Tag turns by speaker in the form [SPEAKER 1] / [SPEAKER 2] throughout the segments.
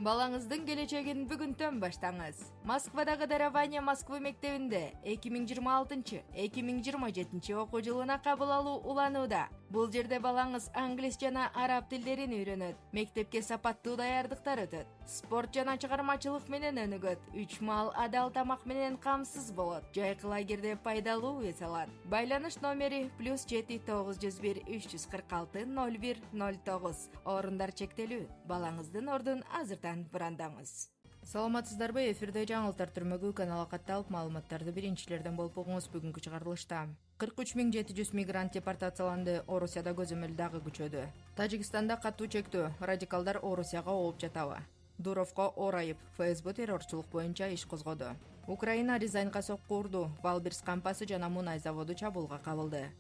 [SPEAKER 1] Балаңыздын келечегин бүгүнтөн баштаңыз. Москвадагы Дарование Москвы мектебинде 2026-2027 окуу жылына кабыл алуу уланууда. Бул жерде балаңыз англис жана араб тилдерин үйрөнөт. Мектепке сапаттуу даярдыктар өтөт. Спорт жана чыгармачылык менен өнүгөт. 3 маал адал тамак менен камсыз болот. Жайкы лагерде пайдалуу эс алат. Байланыш номери +7 901 346 01 09. Орундар чектелүү. Балаңыздын ордун азыртан бырандаңыз. Саламатсыздарбы? Эфирде жаңылыктар түрмөгү каналга катталып, маалыматтарды биринчилерден болуп угуңуз бүгүнкү чыгарылышта. 43 700 мигрант депортацияланды. Орусияда көзөмөл дагы күчөдү. Тажикстанда катуу чектөө. Радикалдар Орусияга ооп жатабы? Дуровко орайып, ФСБ террорчулук боюнча иш козгоду. Украина Рязаньга сокку урду. Валберс кампасы жана мунай заводу чабуулга кабылды.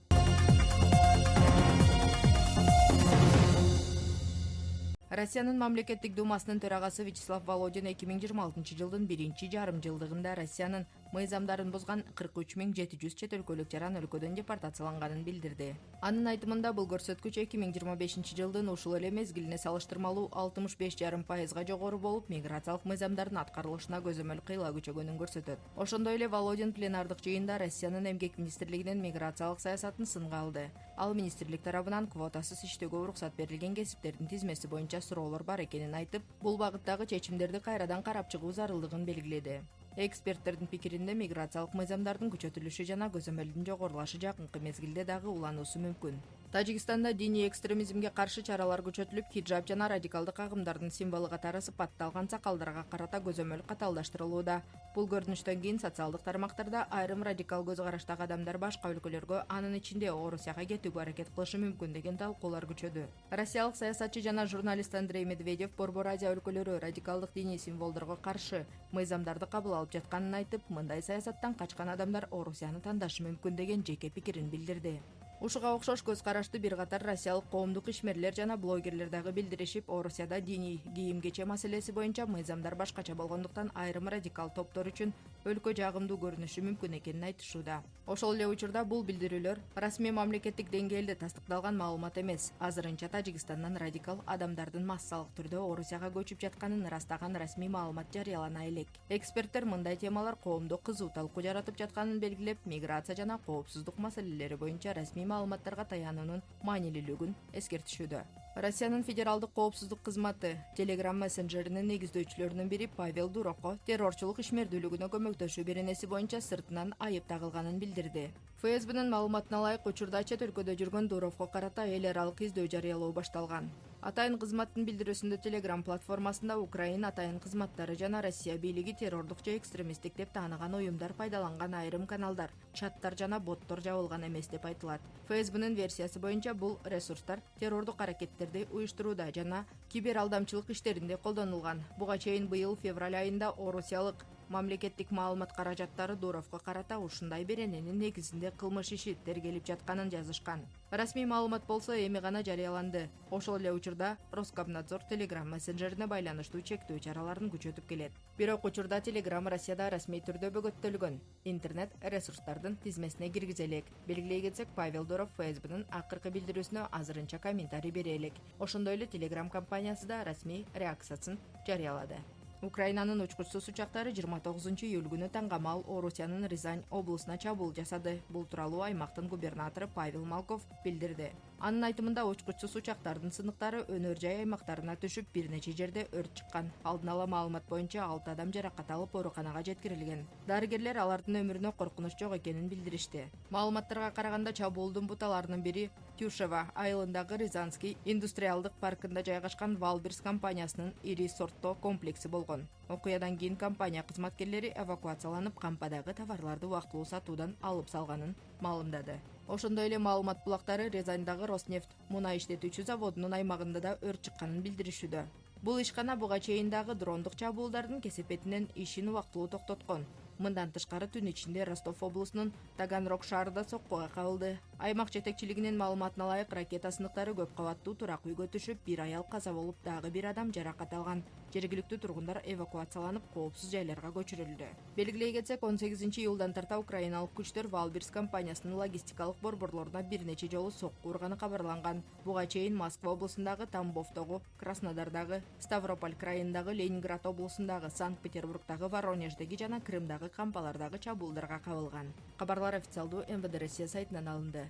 [SPEAKER 1] Россиянын мамлекеттик думасынын төрагасы Вячеслав Володин 2026 жылдын биринчи жарым жылдыгында Россиянын мыйзамдарын бузган 43 700 чет өлкөлүк жаран өлкөдөн депортацияланганын билдирди. Анын айтымында бул көрсөткүч 2025 жылдын ушул эле мезгилине салыштырмалуу 65,5%га жогору болуп, миграциялык мыйзамдардын аткарылышына көзөмөл кыйла күчөгөнүн көрсөтөт. Ошондой эле Володин пленардык жыйында Россиянын эмгек министрлигинин миграциялык саясатын сынга алды. Ал министрлик тарабынан квотасыз иштөөгө уруксат берилген кесиптердин тизмеси боюнча суроолор бар экенин айтып, бул багыттагы чечимдерди кайрадан карап чыгуу зарылдыгын белгиледи. Эксперттердин пикиринде миграциялык мыйзамдардын күчөтүлүшү жана көзөмөлдүн жогорулашы жакынкы мезгилде дагы улануусу мүмкүн. Тажикстанда диний экстремизмге каршы чаралар күчөтүлүп, хиджаб жана радикалдык агымдардын символу катары сыпатталган сакалдарга карата көзөмөл каталдаштырылууда. Бул көрүнүштөн кийин социалдык тармактарда айрым радикал көз караштагы адамдар башка өлкөлөргө, анын ичинде Орусияга кетүүгө аракет кылышы мүмкүн деген талкуулар күчөдү. Россиялык саясатчы жана журналист Андрей Медведев Борбор Азия өлкөлөрү радикалдык диний символдорго каршы мыйзамдарды кабыл алып жатканын айтып, мындай саясаттан качкан адамдар Орусияны тандашы мүмкүн деген жеке пикирин билдирди. Ушуга окшош көз карашты бир катар россиялык коомдук ишмерлер жана блогерлер дагы билдиришип, Орусияда диний кийим-кече маселеси боюнча мыйзамдар башкача болгондуктан айрым радикал топтор үчүн өлкө жагымдуу көрүнүшү мүмкүн экенин айтышууда. Ошол эле учурда бул билдирүүлөр расмий мамлекеттик деңгээлде тастыкталган маалымат эмес. Азырынча Тажикстандан радикал адамдардын массалык түрдө Орусияга көчүп жатканын ырастаган расмий маалымат жарыялана элек. Эксперттер мындай темалар коомдо кызуу талкуу жаратып жатканын белгилеп, миграция жана коопсуздук маселелери боюнча расмий маалыматтарга таянуунун маанилүүлүгүн эскертишүүдө. Россиянын федералдык коопсуздук кызматы Telegram мессенджеринин негиздөөчүлөрүнүн бири Павел Дуровко террорчулук ишмердүүлүгүнө көмөктөшүү беренеси боюнча сыртынан айып тагылганын билдирди. ФСБнын маалыматына ылайык, учурда чет өлкөдө жүргөн Дуровко карата эл аралык издөө жарыялоо башталган. Атайын кызматтын билдирүүсүндө Telegram платформасында Украина атайын кызматтары жана Россия бийлиги террордук же экстремисттик деп тааныган уюмдар пайдаланган айрым каналдар, чаттар жана боттор жабылган эмес деп айтылат. ФСБнын версиясы боюнча бул ресурстар террордук аракеттерди уюштурууда жана кибералдамчылык иштеринде колдонулган. Буга чейин быйыл февраль айында орусиялык мамлекеттик маалымат каражаттары Дуровко карата ушундай берененин негизинде кылмыш иши тергелип жатканын жазышкан. Расмий маалымат болсо эми гана жарыяланды. Ошол эле учурда Роскомнадзор Telegram мессенджерине байланыштуу чектөө чараларын күчөтүп келет. Бирок учурда Telegram Россияда расмий түрдө бөгөттөлгөн интернет ресурстардын тизмесине киргизе элек. Белгилей кетсек, Павел Дуров ФСБнын акыркы билдирүүсүнө азырынча комментарий бере элек. Ошондой эле Telegram компаниясы да расмий реакциясын жарыялады. Украинанын учкучсуз учактары 29 июль күнү таңгамал Орусиянын Рязань облусуна чабуул жасады. Бул тууралуу аймактын губернатору Павел Малков билдирди. Анын айтымында учкучсуз учактардын сыныктары өнөр жай аймактарына түшүп, бир нече жерде өрт чыккан. Алдын ала маалымат боюнча 6 адам жаракат алып ооруканага жеткирилген. Дарыгерлер алардын өмүрүнө коркунуч жок экенин билдиришти. Маалыматтарга караганда чабуулдун буталарынын бири Тюшева айылындагы Рязанский индустриалдык паркында жайгашкан Валберс компаниясынын ири сортто комплекси болгон. Окуядан кийин компания кызматкерлери эвакуацияланып, кампадагы товарларды убактылуу сатуудан алып салганын маалымдады. Ошондой эле маалымат булактары Рязандагы Роснефть мунай иштетүүчү заводунун аймагында да өрт чыкканын билдиришүүдө. Бул ишкана буга чейин дагы дрондук чабуулдардын кесепетинен ишин убактылуу токтоткон. Мындан тышкары түн ичинде Ростов облусунун Таганрог шаарында соккуга кабылды. Аймак жетекчилигинин маалыматына ылайык, ракета сыныктары көп кабаттуу турак үйгө түшүп, бир аял каза болуп, дагы бир адам жаракат алган. жергиликтүү тургундар эвакуацияланып, коопсуз жайларга көчүрүлдү. Белгилей кетсек, 18-июлдан тарта украиналык күчтөр Валберс компаниясынын логистикалык борборлоруна бир нече жолу сокку урганы кабарланган. Буга чейин Москва облусундагы, Тамбовдогу, Краснодардагы, Ставрополь крайындагы, Ленинград облусундагы, Санкт-Петербургдагы, Воронеждеги жана Крымдагы кампалардагы чабуулдарга кабылган. Кабарлар официалдуу МВД Россия сайтынан алынды.